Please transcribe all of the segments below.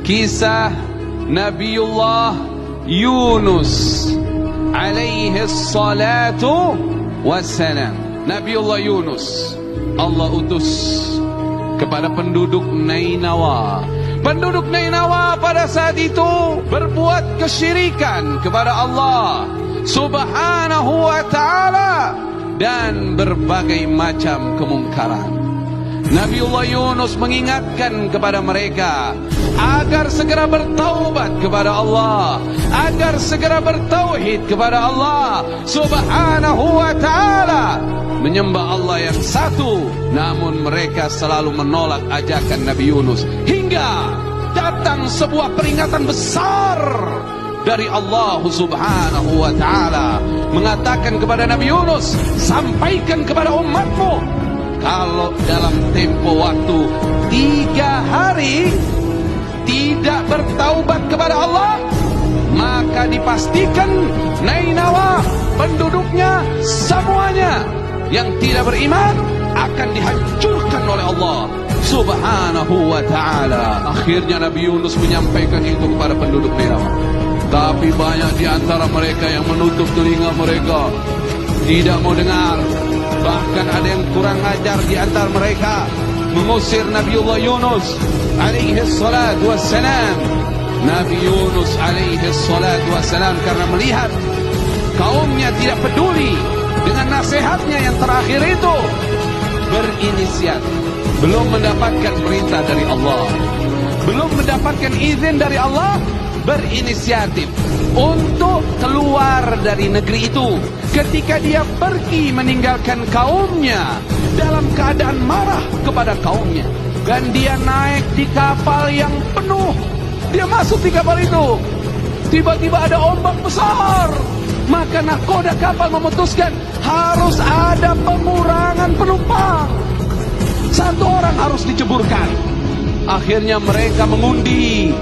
kisah Nabiullah Yunus alaihi salatu wassalam. Nabiullah Yunus Allah utus kepada penduduk Nainawa. Penduduk Nainawa pada saat itu berbuat kesyirikan kepada Allah Subhanahu wa ta'ala dan berbagai macam kemungkaran. Nabiullah Yunus mengingatkan kepada mereka agar segera bertaubat kepada Allah, agar segera bertauhid kepada Allah Subhanahu wa ta'ala, menyembah Allah yang satu. Namun mereka selalu menolak ajakan Nabi Yunus, hingga datang sebuah peringatan besar dari Allah Subhanahu wa ta'ala, mengatakan kepada Nabi Yunus, sampaikan kepada umatmu, kalau dalam tempo waktu 3 hari tidak bertaubat kepada Allah, maka dipastikan Nainawa, penduduknya semuanya yang tidak beriman akan dihancurkan oleh Allah Subhanahu wa ta'ala. Akhirnya Nabi Yunus menyampaikan itu kepada penduduk Nainawa. Tapi banyak di antara mereka yang menutup telinga mereka, tidak mau dengar. Bahkan ada yang kurang ajar di antara mereka, mengusir Nabiullah Yunus alaihi salatu wassalam. Nabi Yunus alaihi salatu wassalam karena melihat kaumnya tidak peduli dengan nasihatnya yang terakhir itu, berinisiatif. Belum mendapatkan perintah dari Allah, belum mendapatkan izin dari Allah, berinisiatif untuk keluar dari negeri itu. Ketika dia pergi meninggalkan kaumnya dalam keadaan marah kepada kaumnya, dan dia naik di kapal yang penuh, dia masuk di kapal itu, tiba-tiba ada ombak besar. Maka nahkoda kapal memutuskan harus ada pengurangan penumpang, 1 orang harus diceburkan. Akhirnya mereka mengundi,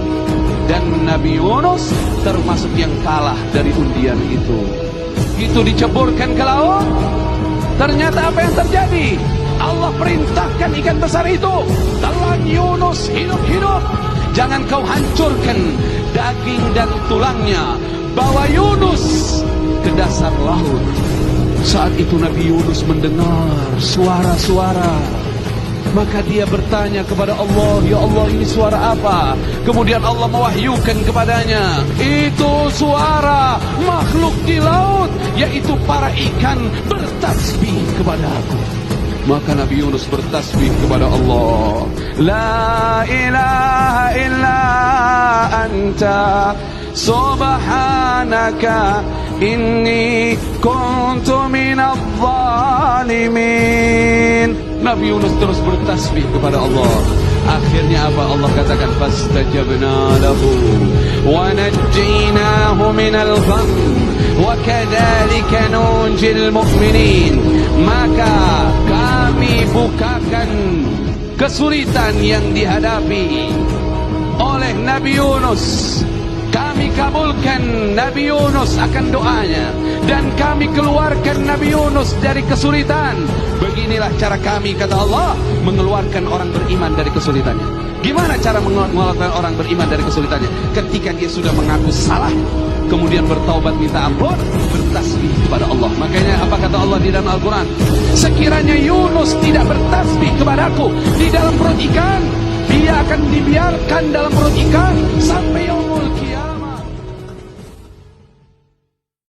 dan Nabi Yunus termasuk yang kalah dari undian itu. Itu diceburkan ke laut. Ternyata apa yang terjadi? Allah perintahkan ikan besar itu, telan Yunus hidup-hidup. Jangan kau hancurkan daging dan tulangnya, bawa Yunus ke dasar laut. Saat itu Nabi Yunus mendengar suara-suara, maka dia bertanya kepada Allah, ya Allah, ini suara apa? Kemudian Allah mewahyukan kepadanya, itu suara makhluk di laut, yaitu para ikan bertasbih kepada aku. Maka Nabi Yunus bertasbih kepada Allah, la ilaha illa anta subhanaka inni kuntu minadh zalimin. Nabi Yunus terus bertasbih kepada Allah. Akhirnya apa Allah katakan? Fastajabna lahu wa najjaynahu minal gham wa kadzalika nunjil mu'minin. Maka kami bukakan kesulitan yang dihadapi oleh Nabi Yunus. Kami kabulkan Nabi Yunus akan doanya, dan kami keluarkan Nabi Yunus dari kesulitan. Beginilah cara kami, kata Allah, mengeluarkan orang beriman dari kesulitannya. Gimana cara mengeluarkan orang beriman dari kesulitannya? Ketika dia sudah mengaku salah, kemudian bertaubat minta ampun, bertasbih kepada Allah. Makanya apa kata Allah di dalam Al-Quran? Sekiranya Yunus tidak bertasbih kepadaku di dalam perut ikan, dia akan dibiarkan dalam perut ikan sampai